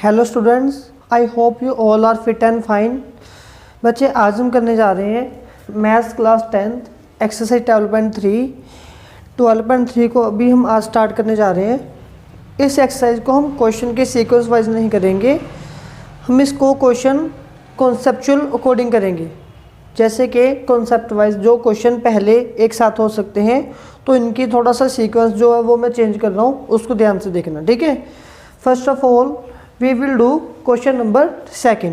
Hello students, I hope you all are fit and fine. बच्चे, आज हम करने जा रहे हैं मैथ्स क्लास 10th एक्सरसाइज 12.3 को अभी हम आज स्टार्ट करने जा रहे हैं। इस एक्सरसाइज को हम क्वेश्चन के सीक्वेंस वाइज नहीं करेंगे, हम इसको क्वेश्चन कॉन्सेप्चुअल अकॉर्डिंग करेंगे। जैसे कि कॉन्सेप्ट वाइज जो क्वेश्चन पहले एक साथ हो सकते हैं, तो इनकी थोड़ा सा सीक्वेंस जो है वो मैं चेंज कर रहा हूँ, उसको ध्यान से देखना, ठीक है। First of all we will do question number 2.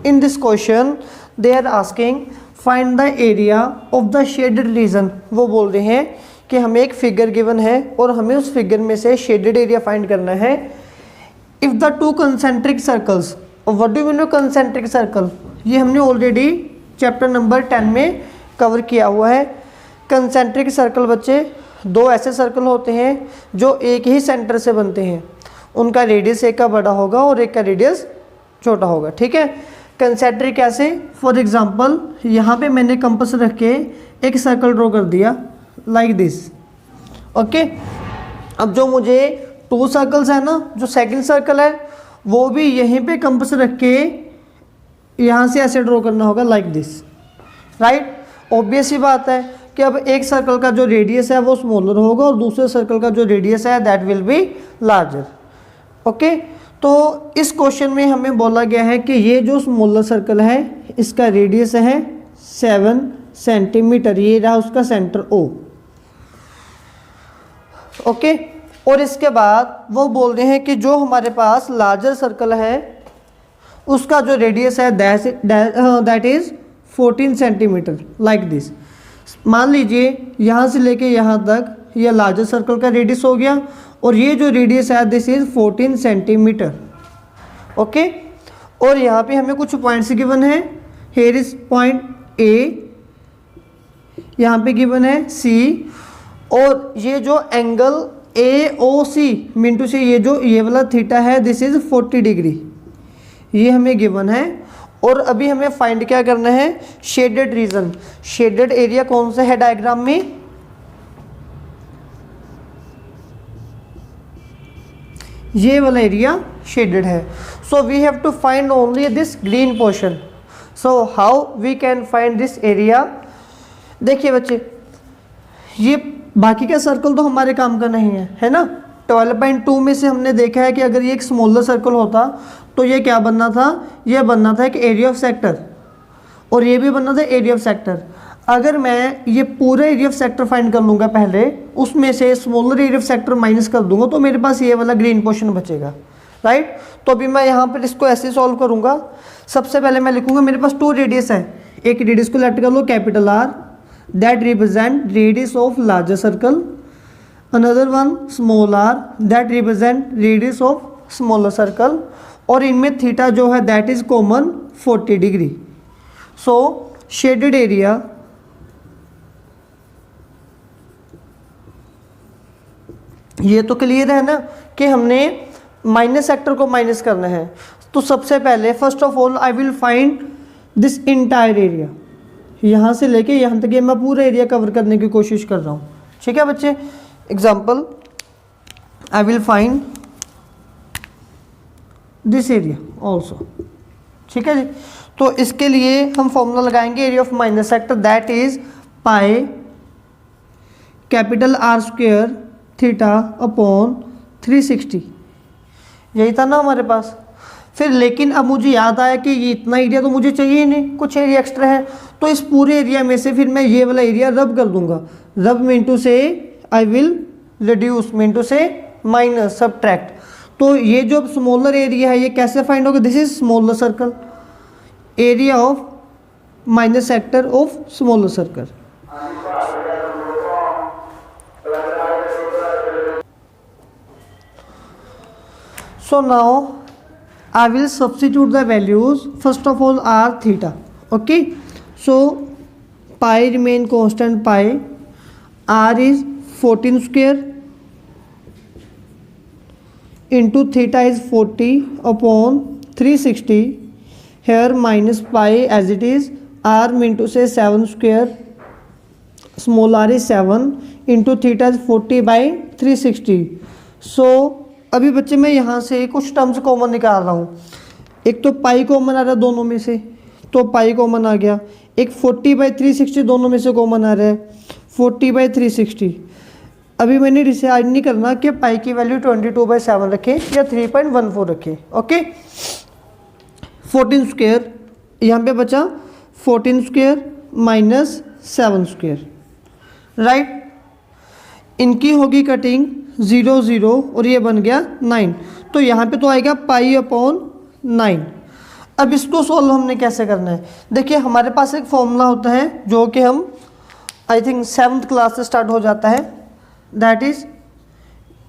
In this question they are asking find the area of the shaded region। वो बोल रहे हैं कि हमें एक फिगर गिवन है और हमें उस फिगर में से शेडेड एरिया फाइंड करना है। If the two concentric circles, what do you mean concentric circle, ये हमने ऑलरेडी चैप्टर नंबर 10 में कवर किया हुआ है। कंसेंट्रिक सर्कल बच्चे दो ऐसे सर्कल होते हैं जो एक ही सेंटर से बनते हैं, उनका रेडियस एक का बड़ा होगा और एक का रेडियस छोटा होगा, ठीक है। कंसेंट्रिक कैसे, फॉर एग्जांपल यहाँ पे मैंने कंपास रख के एक सर्कल ड्रॉ कर दिया लाइक दिस, ओके। अब जो मुझे टू सर्कल्स है ना, जो सेकंड सर्कल है वो भी यहीं पे कंपास रख के यहाँ से ऐसे ड्रॉ करना होगा लाइक दिस, राइट। ऑब्वियस ही बात है कि अब एक सर्कल का जो रेडियस है वो स्मॉलर होगा और दूसरे सर्कल का जो रेडियस है that will be larger, okay. तो इस क्वेश्चन में हमें बोला गया है कि ये जो स्मॉलर सर्कल है इसका रेडियस है 7 सेंटीमीटर, ये रहा उसका सेंटर O, ओके। और इसके बाद वो बोल रहे हैं कि जो हमारे पास लार्जर सर्कल है उसका जो रेडियस है that is 14 centimetre like this. मान लीजिए यहाँ से लेके यहाँ तक ये लार्जर सर्कल का रेडियस हो गया और ये जो रेडियस है दिस इज 14 सेंटीमीटर, ओके। और यहाँ पे हमें कुछ पॉइंट्स गिवन है, हेयर इज पॉइंट A, यहाँ पे गिवन है C, और ये जो एंगल AOC मिनटू से ये वाला थीटा है दिस इज 40 डिग्री, ये हमें गिवन है। और अभी हमें फाइंड क्या करना है, शेडेड रीजन। शेडेड एरिया कौन सा है डायग्राम में, ये वाला एरिया शेडेड है। So we have to find only this green portion. So how we can find this area. देखिए बच्चे, ये बाकी का सर्कल तो हमारे काम का नहीं है ना। 12.2 में से हमने देखा है कि अगर ये एक स्मॉलर सर्कल होता तो ये क्या बनना था, ये बनना था एक एरिया ऑफ सेक्टर, और ये भी बनना था एरिया ऑफ सेक्टर। अगर मैं ये पूरा एरिया ऑफ सेक्टर फाइंड कर लूँगा पहले, उसमें से smaller area of sector minus कर दूंगा तो मेरे पास ये वाला ग्रीन पोर्शन बचेगा, राइट। तो अभी मैं यहाँ पर इसको ऐसे सॉल्व करूँगा। सबसे पहले मैं लिखूँगा मेरे पास टू रेडियस है, एक रेडियस को लेट कर लो capital R, that represent radius of larger circle, another one small r, that represent radius of smaller circle, और इनमें थीटा जो है that is common 40 degree. So shaded area ये तो क्लियर है ना कि हमने माइनस सेक्टर को माइनस करना है। तो सबसे पहले first of all I will find this entire area, यहाँ से लेके यहाँ तक ये मैं पूरा एरिया कवर करने की कोशिश कर रहा हूँ, ठीक है बच्चे। Example I will find this area also, ठीक है जी। तो इसके लिए हम फॉर्मूला लगाएंगे area of minus sector, that is pi capital R square theta upon 360, यही था ना हमारे पास। फिर लेकिन अब मुझे याद आया कि ये इतना एरिया तो मुझे चाहिए ही नहीं, कुछ एरिया एक्स्ट्रा है, तो इस पूरे एरिया में से फिर मैं ये वाला एरिया रब कर दूंगा। रब मीनटू से आई विल रिड्यूस, मीनटू से माइनस, सबट्रैक्ट। तो ये जो स्मॉलर एरिया है ये कैसे फाइंड होगा, this is smaller circle, area of minus sector of smaller circle. So now I will substitute the values. First of all r theta, okay. So pi remain constant, pi r is 14 square into theta is 40 upon 360, here minus pi as it is, r into say 7 square, small r is 7 into theta is 40 by 360. So अभी बच्चे मैं यहाँ से कुछ terms common निकाल रहा हूँ। एक तो पाई कॉमन आ रहा है दोनों में से, तो पाई कॉमन आ गया। एक 40/360 दोनों में से कॉमन आ रहा है, 40/360। अभी मैंने डिसाइड नहीं करना कि पाई की वैल्यू 22/7 रखें या 3.14 रखें। ओके, 14 स्क्वायर यहाँ पे बचा 14 स्क्वायर माइनस 7 स्क्वायर, राइट। इनकी होगी कटिंग 0 0 और ये बन गया 9, तो यहाँ पे तो आएगा π/9। अब इसको सॉल्व हमने कैसे करना है? देखिए हमारे पास एक फॉर्मूला होता है जो कि हम आई थिंक 7th क्लास से स्टार्ट हो जाता है, that is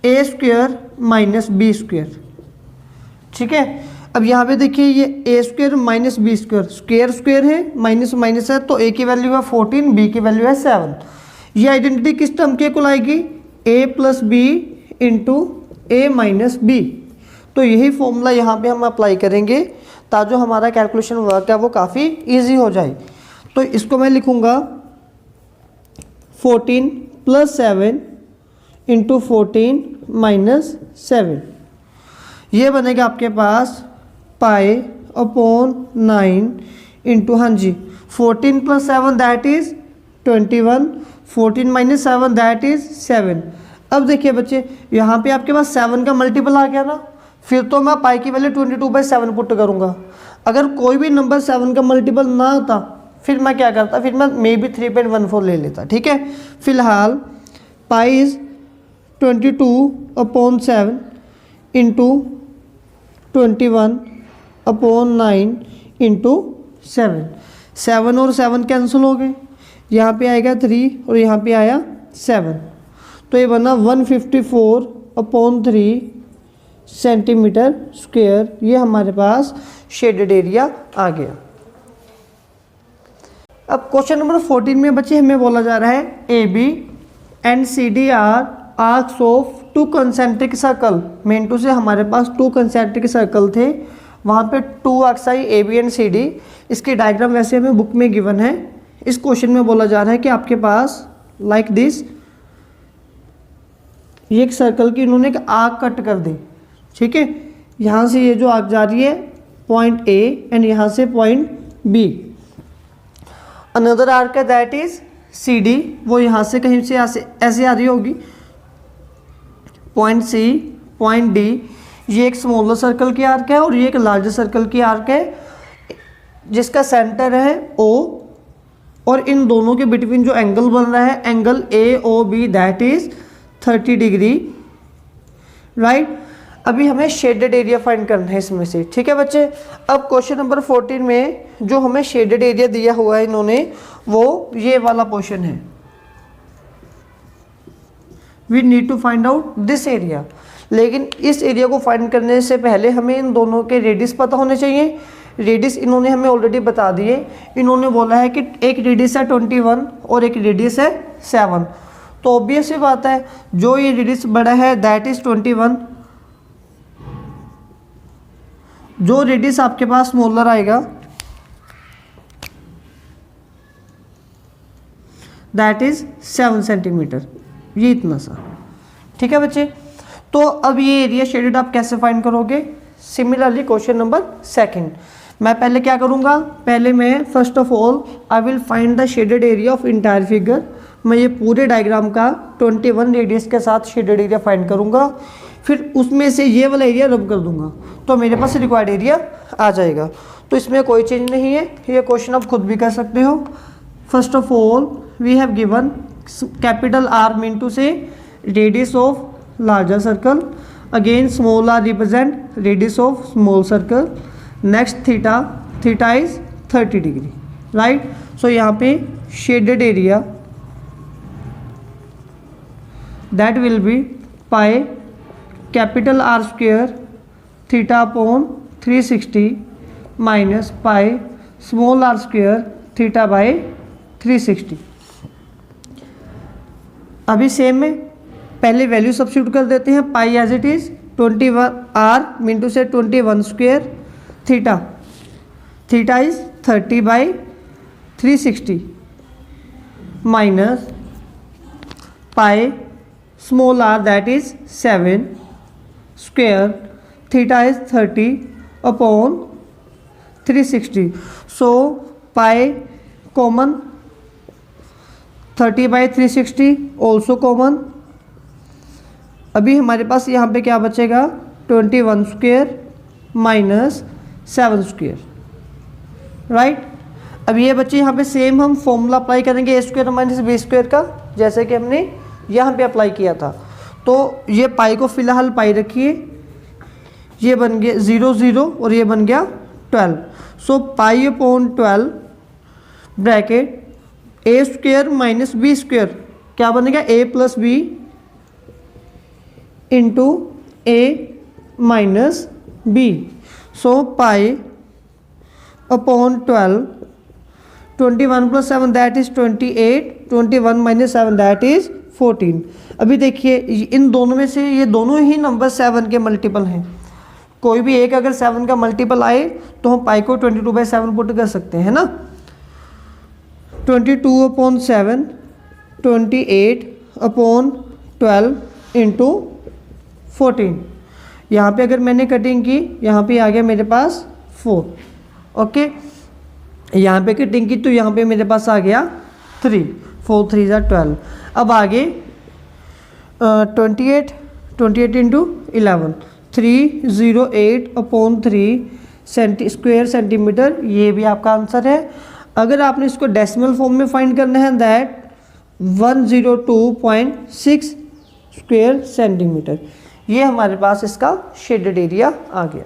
a² minus b²। ठीक है, अब यहाँ पे देखिए ये a² minus b², square square है, माइनस माइनस है, तो a की वैल्यू है 14, b की वैल्यू है 7। ये आइडेंटिटी किस टर्म के कुल आएगी? a plus B into A minus B. तो यही फॉर्मूला यहाँ पे हम अप्लाई करेंगे ताकि जो हमारा कैलकुलेशन वर्क है वो काफ़ी इजी हो जाए। तो इसको मैं लिखूँगा 14 + 7 इंटू 14 माइनस 7। ये बनेगा आपके पास π/9 इंटू, हाँ जी, 14 + 7 that is 21, 14 minus 7 that is 7। अब देखिए बच्चे यहाँ पे आपके पास 7 का मल्टीपल आ गया ना, फिर तो मैं पाई की वैल्यू 22/7 पुट करूँगा। अगर कोई भी नंबर 7 का मल्टीपल ना होता फिर मैं क्या करता, फिर मैं मे बी 3.14 ले लेता। ठीक है, फिलहाल पाई इज़ 22/7 इंटू 21/9 इंटू 7। 7 और 7 कैंसिल हो गए, यहाँ पे आएगा 3 और यहाँ पे आया 7, तो ये बना 154/3 सेंटीमीटर स्क्वायर। ये हमारे पास शेडेड एरिया आ गया। अब क्वेश्चन नंबर 14 में बच्चे हमें बोला जा रहा है AB and CD are arcs of 2 concentric circle. Main two से हमारे पास 2 कंसेंट्रिक सर्कल थे, वहाँ पे 2 arcs I AB and CD। इसकी डायग्राम वैसे हमें बुक में गिवन है। इस क्वेश्चन में बोला जा रहा है कि आपके पास लाइक दिस, ये एक सर्कल की इन्होंने एक आर्क कट कर दी। ठीक है, यहाँ से ये जो आर्क जा रही है पॉइंट A एंड यहाँ से पॉइंट B। अनदर आर्क है दैट इज CD, वो यहाँ से कहीं से ऐसे आ रही होगी, पॉइंट C, पॉइंट D। ये एक स्मॉलर सर्कल की आर्क है और ये एक लार्जर सर्कल की आर्क है जिसका सेंटर है O, और इन दोनों के बिटवीन जो एंगल बन रहा है angle AOB that is 30 degree, right. अभी हमें शेडेड एरिया फाइंड करना है इसमें से। ठीक है बच्चे, अब क्वेश्चन नंबर 14 में जो हमें शेडेड एरिया दिया हुआ है इन्होंने, वो ये वाला पोर्शन है। We need to find out this area. लेकिन इस एरिया को फाइंड करने से पहले हमें इन दोनों के रेडियस पता होने चाहिए। रेडियस इन्होंने हमें ऑलरेडी बता दिए। इन्होंने बोला है कि एक रेडियस है 21 और एक रेडियस है 7। तो ऑब्वियस सी बात है जो ये रेडियस बड़ा है दैट इज 21, जो रेडियस आपके पास स्मॉलर आएगा दैट इज 7 सेंटीमीटर, ये इतना सा। ठीक है बच्चे, तो अब ये एरिया शेडेड आप कैसे फाइंड करोगे? सिमिलरली क्वेश्चन नंबर 2, मैं पहले क्या करूँगा, पहले मैं first of all I will find the shaded area of entire figure. मैं ये पूरे डायग्राम का 21 रेडियस के साथ शेडेड एरिया फाइंड करूँगा, फिर उसमें से ये वाला एरिया रब कर दूंगा तो मेरे पास रिक्वायर्ड एरिया आ जाएगा। तो इसमें कोई चेंज नहीं है, ये क्वेश्चन आप खुद भी कर सकते हो। First of all we have given capital R mean to say radius of larger circle, again small r represent radius of small circle, next theta, theta is 30 degree, right. So यहाँ पे shaded area that will be pi capital R² θ/360 minus pi small r² θ/360। अभी same में पहले value substitute कर देते हैं। Pi as it is 21 R mean say 21 square, theta, theta is 30/360 minus pi small r that is 7 square, theta is 30/360. So pi common, 30/360 also common. अभी हमारे पास यहाँ पे क्या बचेगा, 21 स्क्वायर माइनस 7 स्क्वायर, राइट. अब ये बच्चे यहाँ पे सेम हम फॉर्मूला अप्लाई करेंगे ए स्क्वायर माइनस बी स्क्वायर का, जैसे कि हमने यहाँ पे अप्लाई किया था. तो ये पाई को फिलहाल पाई रखिए, ये बन गया 0 0 और ये बन गया 12. So pi upon 12 bracket a square minus b square क्या बनेगा, a plus B into A minus b. So pi upon 12, 21 plus 7 that is 28, 21 minus 7 that is 14. अभी देखिए इन दोनों में से ये दोनों ही नंबर 7 के मल्टीपल हैं. कोई भी एक अगर 7 का मल्टीपल आए तो हम पाई को 22/7 पुट कर सकते हैं ना. 22/7, 28/12 इंटू 14. यहाँ पे अगर मैंने कटिंग की, यहाँ पे आ गया मेरे पास 4. ओके, यहाँ पे कटिंग की तो यहाँ पे मेरे पास आ गया 3. 4 3 = 12. अब आगे 28 इंटू 11, 308/3 स्क्वायर सेंटीमीटर. ये भी आपका आंसर है. अगर आपने इसको डेसिमल फॉर्म में फाइंड करना है दैट 102.6 स्क्वायर सेंटीमीटर. ये हमारे पास इसका शेडेड एरिया आ गया.